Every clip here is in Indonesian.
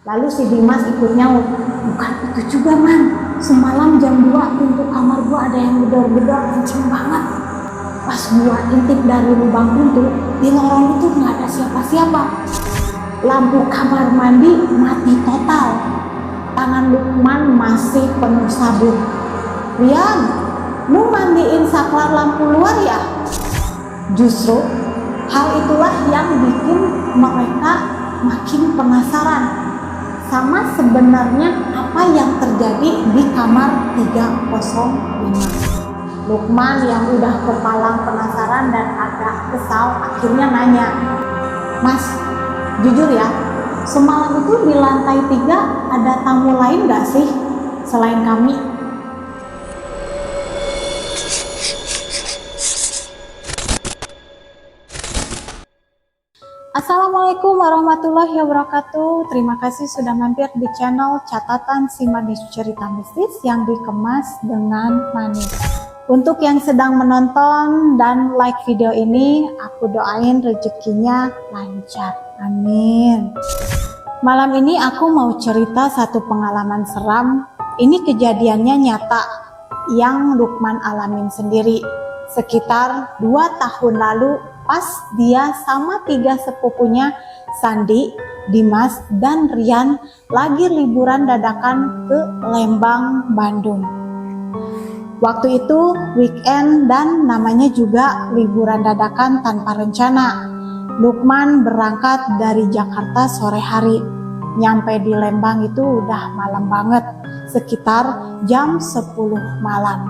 Lalu si Dimas ikut nyaut, bukan itu juga man, semalam jam 2 pintu kamar gua ada yang gedor-gedor kenceng banget. Pas gua intip dari lubang pintu, di lorong itu nggak ada siapa-siapa. Lampu kamar mandi mati total. Tangan Lukman masih penuh sabun. Rian, lu mandiin saklar lampu luar ya? Justru hal itulah yang bikin mereka makin penasaran sama sebenarnya apa yang terjadi di kamar 305. Lukman yang udah kepalang penasaran dan agak kesal akhirnya nanya, Mas, jujur ya, semalam itu di lantai 3 ada tamu lain gak sih selain kami? Assalamualaikum warahmatullahi wabarakatuh. Terima kasih sudah mampir di channel Catatan Si Manis Cerita Mistis yang dikemas dengan manis. Untuk yang sedang menonton dan like video ini, aku doain rezekinya lancar. Amin. Malam ini aku mau cerita satu pengalaman seram. Ini kejadiannya nyata yang Lukman alamin sendiri. Sekitar 2 tahun lalu pas dia sama 3 sepupunya Sandi, Dimas, dan Rian lagi liburan dadakan ke Lembang, Bandung. Waktu itu weekend dan namanya juga liburan dadakan tanpa rencana. Lukman berangkat dari Jakarta sore hari. Nyampe di Lembang itu udah malam banget, sekitar jam 10 malam.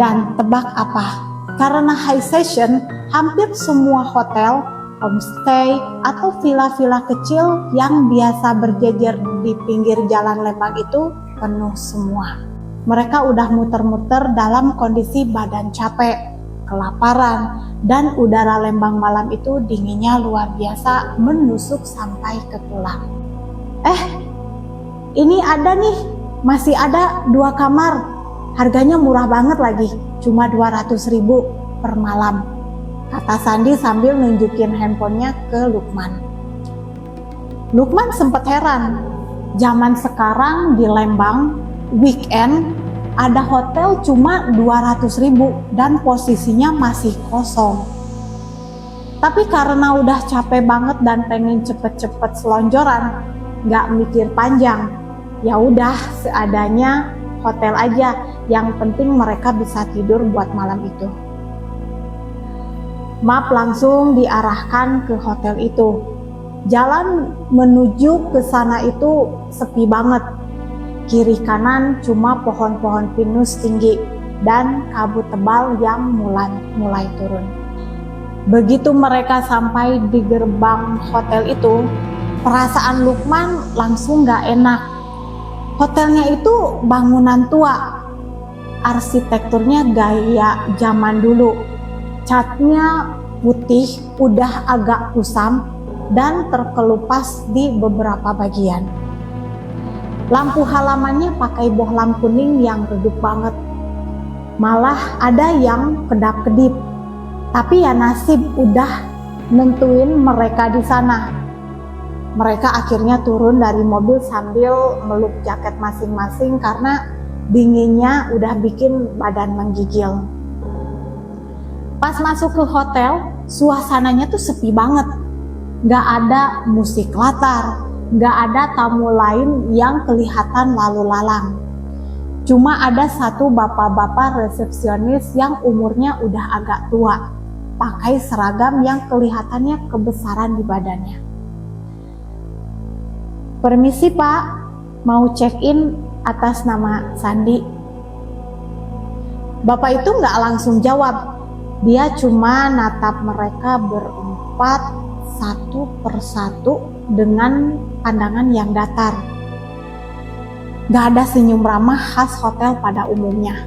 Dan tebak apa? Karena high season, hampir semua hotel, homestay, atau villa-villa kecil yang biasa berjejer di pinggir jalan Lembang itu penuh semua. Mereka udah muter-muter dalam kondisi badan capek, kelaparan, dan udara Lembang malam itu dinginnya luar biasa menusuk sampai ke tulang. Ini ada nih, masih ada 2 kamar, harganya murah banget lagi, cuma 200.000 per malam, kata Sandi sambil nunjukin handphonenya ke Lukman. Lukman sempat heran, zaman sekarang di Lembang weekend ada hotel cuma 200.000 dan posisinya masih kosong. Tapi karena udah capek banget dan pengen cepet-cepet selonjoran, nggak mikir panjang, ya udah seadanya hotel aja, yang penting mereka bisa tidur buat malam itu. Map langsung diarahkan ke hotel itu. Jalan menuju ke sana itu sepi banget. Kiri kanan cuma pohon-pohon pinus tinggi dan kabut tebal yang mulai turun. Begitu mereka sampai di gerbang hotel itu, perasaan Lukman langsung gak enak. Hotelnya itu bangunan tua, arsitekturnya gaya zaman dulu. Catnya putih, udah agak kusam dan terkelupas di beberapa bagian. Lampu halamannya pakai bohlam kuning yang redup banget. Malah ada yang kedap-kedip. Tapi ya nasib udah nentuin mereka di sana. Mereka akhirnya turun dari mobil sambil meluk jaket masing-masing karena dinginnya udah bikin badan menggigil. Pas masuk ke hotel, suasananya tuh sepi banget. Gak ada musik latar, gak ada tamu lain yang kelihatan lalu lalang. Cuma ada satu bapak-bapak resepsionis yang umurnya udah agak tua, pakai seragam yang kelihatannya kebesaran di badannya. Permisi Pak, mau check-in atas nama Sandi. Bapak itu nggak langsung jawab, dia cuma natap mereka berempat satu persatu dengan pandangan yang datar. Nggak ada senyum ramah khas hotel pada umumnya.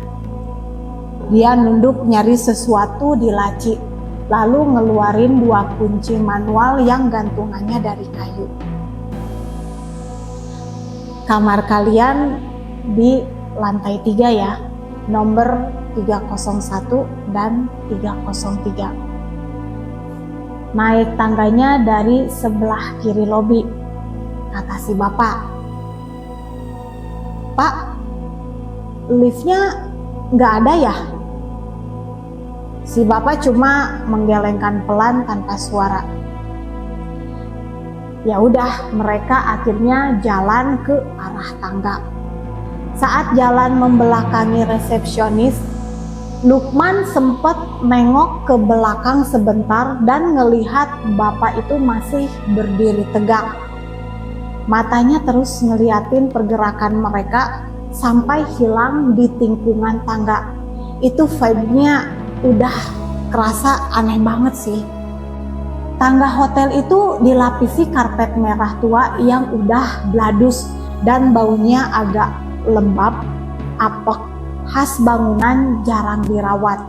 Dia nunduk nyari sesuatu di laci, lalu ngeluarin 2 kunci manual yang gantungannya dari kayu. Kamar kalian di lantai 3 ya, nomor 301 dan 303. Naik tangganya dari sebelah kiri lobi, kata si bapak. "Pak, liftnya nggak ada ya?" Si bapak cuma menggelengkan pelan tanpa suara. Ya udah, mereka akhirnya jalan ke arah tangga. Saat jalan membelakangi resepsionis, Lukman sempat nengok ke belakang sebentar dan ngelihat bapak itu masih berdiri tegak. Matanya terus ngeliatin pergerakan mereka sampai hilang di tikungan tangga. Itu vibe-nya udah kerasa aneh banget sih. Tangga hotel itu dilapisi karpet merah tua yang udah bladus dan baunya agak lembab, apek, khas bangunan jarang dirawat.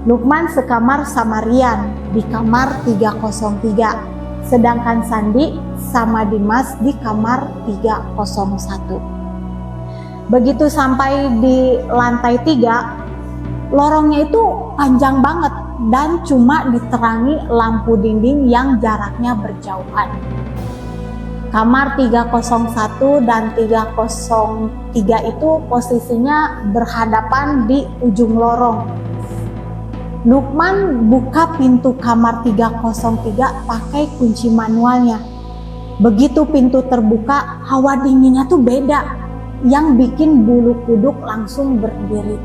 Lukman sekamar sama Rian di kamar 303, sedangkan Sandi sama Dimas di kamar 301. Begitu sampai di lantai 3, lorongnya itu panjang banget dan cuma diterangi lampu dinding yang jaraknya berjauhan. Kamar 301 dan 303 itu posisinya berhadapan di ujung lorong. Lukman buka pintu kamar 303 pakai kunci manualnya. Begitu pintu terbuka, hawa dinginnya tuh beda, yang bikin bulu kuduk langsung berdiri.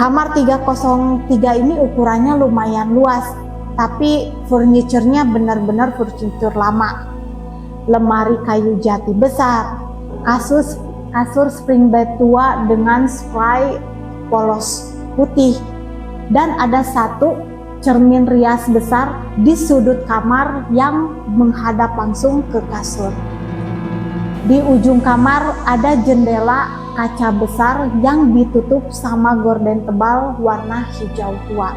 Kamar 303 ini ukurannya lumayan luas, tapi furniturnya benar-benar furnitur lama. Lemari kayu jati besar, kasur spring bed tua dengan spray polos putih, dan ada satu cermin rias besar di sudut kamar yang menghadap langsung ke kasur. Di ujung kamar ada jendela kaca besar yang ditutup sama gorden tebal warna hijau tua.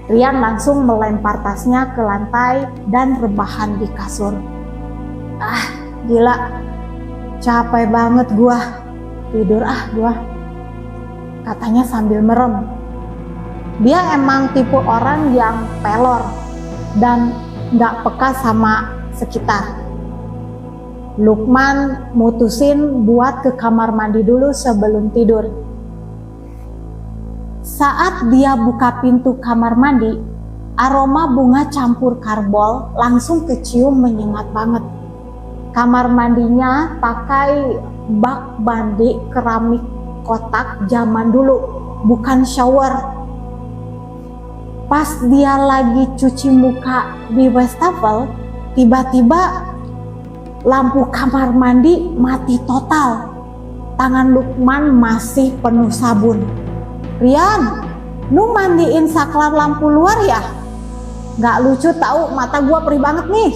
Rian langsung melempar tasnya ke lantai dan rebahan di kasur. "Ah, gila, capek banget gua, tidur gua," katanya sambil merem. Dia emang tipe orang yang pelor dan gak peka sama sekitar. Lukman mutusin buat ke kamar mandi dulu sebelum tidur. Saat dia buka pintu kamar mandi, aroma bunga campur karbol langsung kecium menyengat banget. Kamar mandinya pakai bak mandi keramik kotak zaman dulu, bukan shower. Pas dia lagi cuci muka di wastafel, tiba-tiba lampu kamar mandi mati total. Tangan Lukman masih penuh sabun. "Rian, lu mandiin saklar lampu luar ya? Gak lucu tahu, mata gua perih banget nih,"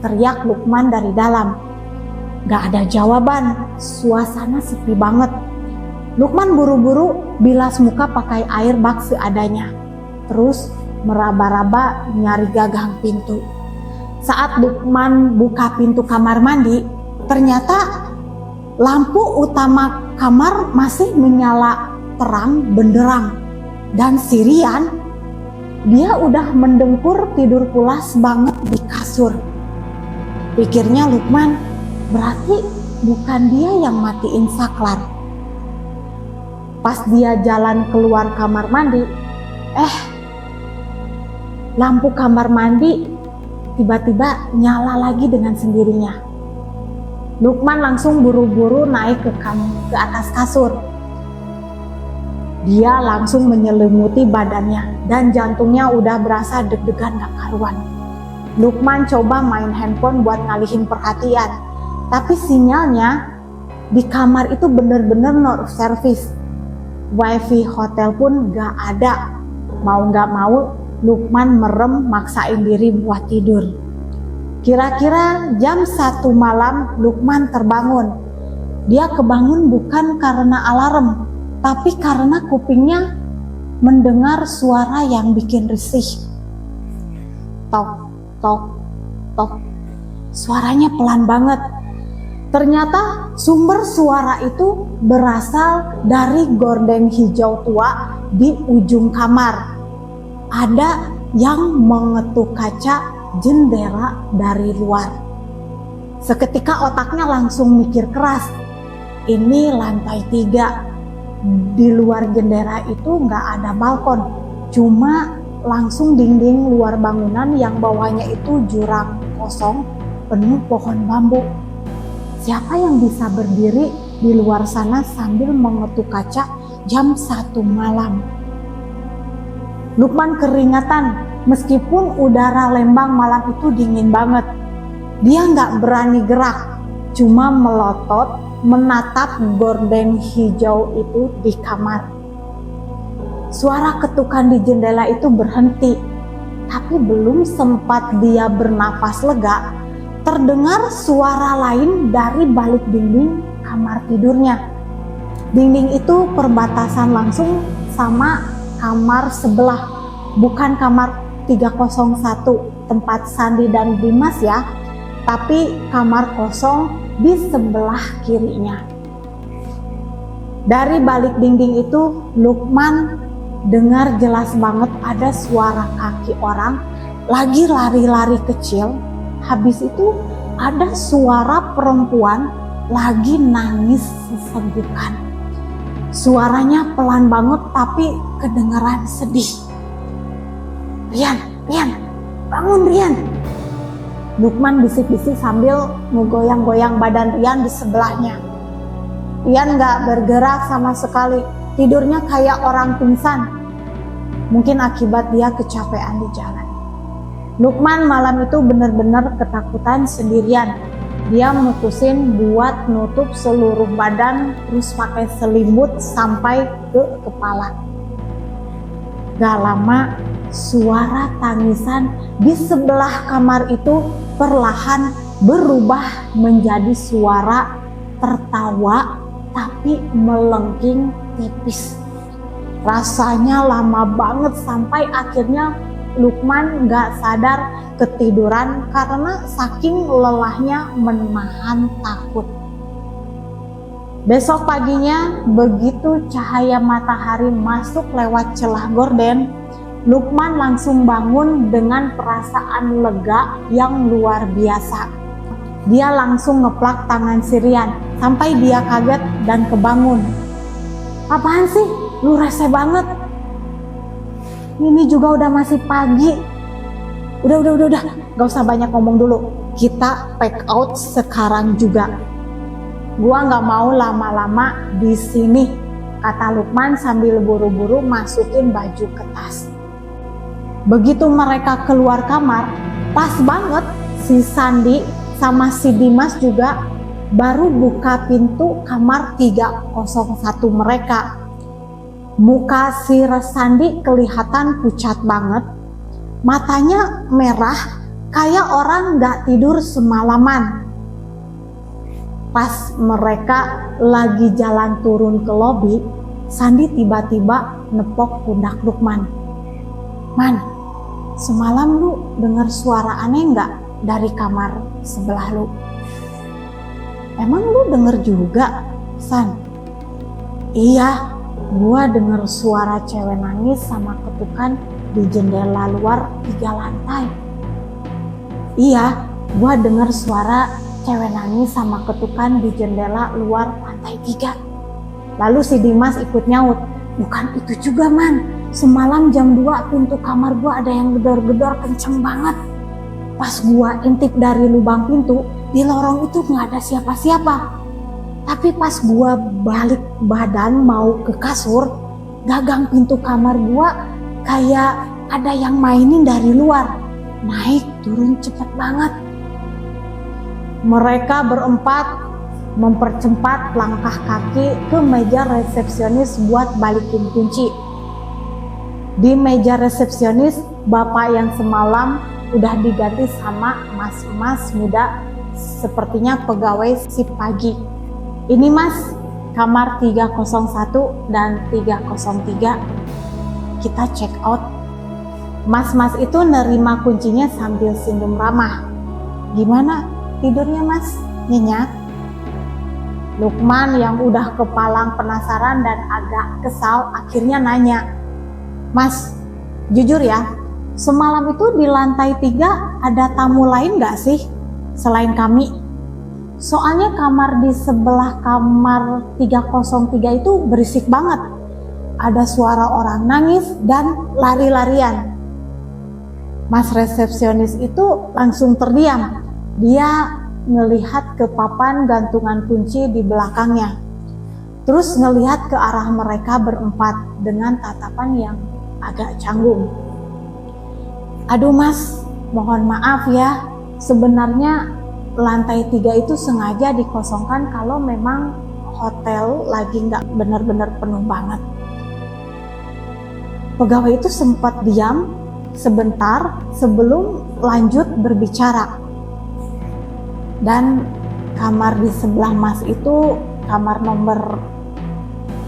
teriak Lukman dari dalam. Gak ada jawaban, suasana sepi banget. Lukman buru-buru bilas muka pakai air bak seadanya, terus meraba-raba nyari gagang pintu. Saat Lukman buka pintu kamar mandi, ternyata lampu utama kamar masih menyala terang benderang. Dan si Rian, dia udah mendengkur tidur pulas banget di kasur. Pikirnya Lukman, berarti bukan dia yang matiin saklar. Pas dia jalan keluar kamar mandi, lampu kamar mandi tiba-tiba nyala lagi dengan sendirinya. Lukman langsung buru-buru naik ke atas kasur. Dia langsung menyelimuti badannya dan jantungnya udah berasa deg-degan gak karuan. Lukman coba main handphone buat ngalihin perhatian, tapi sinyalnya di kamar itu bener-bener no service. Wifi hotel pun gak ada. Mau gak mau, Lukman merem maksain diri buat tidur. Kira-kira jam 1 malam Lukman terbangun. Dia kebangun bukan karena alarm, tapi karena kupingnya mendengar suara yang bikin risih. Tok, tok, tok. Suaranya pelan banget. Ternyata sumber suara itu berasal dari gorden hijau tua di ujung kamar. Ada yang mengetuk kaca jendela dari luar. Seketika otaknya langsung mikir keras. Ini lantai 3. Di luar jendela itu nggak ada balkon, cuma langsung dinding luar bangunan yang bawahnya itu jurang kosong penuh pohon bambu. Siapa yang bisa berdiri di luar sana sambil mengetuk kaca jam 1 malam? Lukman keringatan meskipun udara Lembang malam itu dingin banget. Dia nggak berani gerak, cuma melotot menatap gorden hijau itu di kamar. Suara ketukan di jendela itu berhenti, tapi belum sempat dia bernafas lega, terdengar suara lain dari balik dinding kamar tidurnya. Dinding itu perbatasan langsung sama kamar sebelah, bukan kamar 301 tempat Sandi dan Dimas ya, tapi kamar kosong di sebelah kirinya. Dari balik dinding itu, Lukman dengar jelas banget ada suara kaki orang lagi lari-lari kecil. Habis itu ada suara perempuan lagi nangis sesenggukan. Suaranya pelan banget tapi kedengaran sedih. Rian, bangun Rian. Lukman bisik-bisik sambil ngegoyang-goyang badan Rian di sebelahnya. Rian gak bergerak sama sekali, tidurnya kayak orang pingsan. Mungkin akibat dia kecapean di jalan. Lukman malam itu benar-benar ketakutan sendirian. Dia mutusin buat nutup seluruh badan terus pakai selimut sampai ke kepala. Gak lama suara tangisan di sebelah kamar itu perlahan berubah menjadi suara tertawa tapi melengking tipis. Rasanya lama banget sampai akhirnya Lukman gak sadar ketiduran karena saking lelahnya menahan takut. Besok paginya begitu cahaya matahari masuk lewat celah gorden, Lukman langsung bangun dengan perasaan lega yang luar biasa. Dia langsung ngeplak tangan si Rian sampai dia kaget dan kebangun. Apaan sih? Lu rese banget. Ini juga udah masih pagi. Udah. Gak usah banyak ngomong dulu. Kita pack out sekarang juga. Gua gak mau lama-lama di sini, kata Lukman sambil buru-buru masukin baju ke tas. Begitu mereka keluar kamar, pas banget si Sandi sama si Dimas juga baru buka pintu kamar 301 mereka. Muka si Sandi kelihatan pucat banget, matanya merah kayak orang gak tidur semalaman. Pas mereka lagi jalan turun ke lobi, Sandi tiba-tiba nepok pundak Lukman. Man, semalam lu dengar suara aneh gak dari kamar sebelah lu? Emang lu denger juga, San? Iya, gua denger suara cewek nangis sama ketukan di jendela luar 3 lantai. Iya, gua denger suara cewek nangis sama ketukan di jendela luar lantai 3. Lalu si Dimas ikut nyaut, bukan itu juga man, semalam jam 2 pintu kamar gua ada yang gedor-gedor kenceng banget. Pas gua intip dari lubang pintu, di lorong itu gak ada siapa-siapa. Tapi pas gua balik badan mau ke kasur, gagang pintu kamar gua kayak ada yang mainin dari luar. Naik turun cepet banget. Mereka berempat mempercepat langkah kaki ke meja resepsionis buat balikin kunci. Di meja resepsionis, bapak yang semalam udah diganti sama mas-mas muda, sepertinya pegawai shift pagi. Ini mas, kamar 301 dan 303. Kita check out. Mas-mas itu nerima kuncinya sambil senyum ramah. Gimana tidurnya mas? Nyenyak? Lukman yang udah kepalang penasaran dan agak kesal akhirnya nanya. Mas, jujur ya, semalam itu di lantai 3 ada tamu lain gak sih selain kami? Soalnya kamar di sebelah kamar 303 itu berisik banget. Ada suara orang nangis dan lari-larian. Mas resepsionis itu langsung terdiam. Dia ngelihat ke papan gantungan kunci di belakangnya. Terus ngelihat ke arah mereka berempat dengan tatapan yang agak canggung. Aduh mas, mohon maaf ya. Sebenarnya lantai 3 itu sengaja dikosongkan kalau memang hotel lagi nggak benar-benar penuh banget. Pegawai itu sempat diam sebentar sebelum lanjut berbicara. Dan kamar di sebelah mas itu, kamar nomor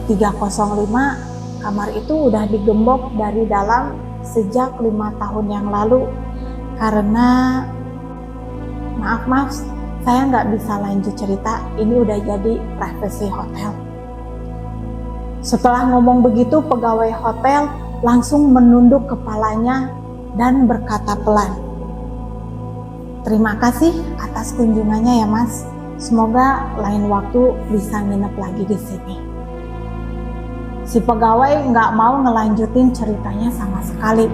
305, kamar itu udah digembok dari dalam sejak 5 tahun yang lalu. Karena maaf, saya nggak bisa lanjut cerita, ini udah jadi privasi hotel. Setelah ngomong begitu, pegawai hotel langsung menunduk kepalanya dan berkata pelan, "Terima kasih atas kunjungannya ya mas, semoga lain waktu bisa nginep lagi di sini." Si pegawai nggak mau ngelanjutin ceritanya sama sekali.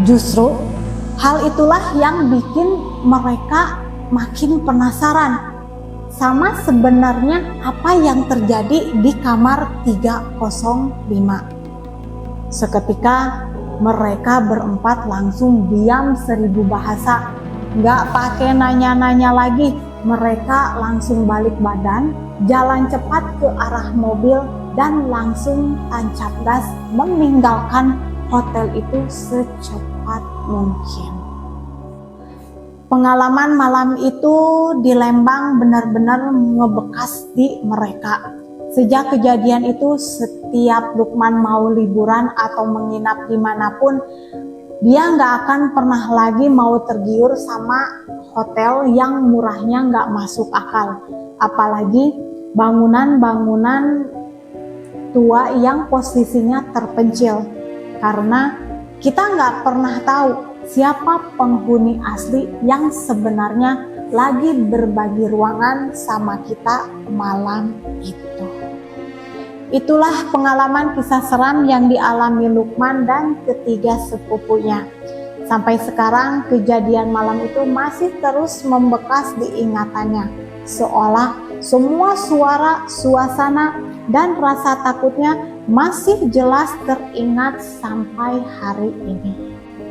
Justru hal itulah yang bikin mereka makin penasaran sama sebenarnya apa yang terjadi di kamar 305. Seketika mereka berempat langsung diam 1000 bahasa. Nggak pakai nanya-nanya lagi, mereka langsung balik badan, jalan cepat ke arah mobil dan langsung tancap gas meninggalkan hotel itu secepat mungkin. Pengalaman malam itu di Lembang benar-benar ngebekas di mereka. Sejak kejadian itu, setiap Lukman mau liburan atau menginap dimanapun, dia nggak akan pernah lagi mau tergiur sama hotel yang murahnya nggak masuk akal. Apalagi bangunan-bangunan tua yang posisinya terpencil. Karena kita nggak pernah tahu siapa penghuni asli yang sebenarnya lagi berbagi ruangan sama kita malam itu. Itulah pengalaman kisah seram yang dialami Lukman dan ketiga sepupunya. Sampai sekarang kejadian malam itu masih terus membekas di ingatannya. Seolah semua suara, suasana, dan rasa takutnya masih jelas teringat sampai hari ini.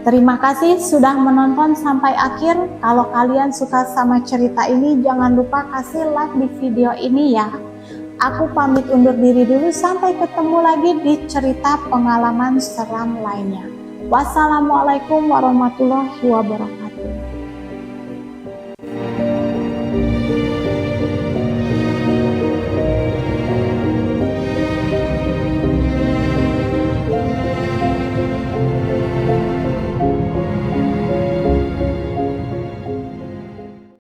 Terima kasih sudah menonton sampai akhir. Kalau kalian suka sama cerita ini, jangan lupa kasih like di video ini ya. Aku pamit undur diri dulu, sampai ketemu lagi di cerita pengalaman seram lainnya. Wassalamualaikum warahmatullahi wabarakatuh.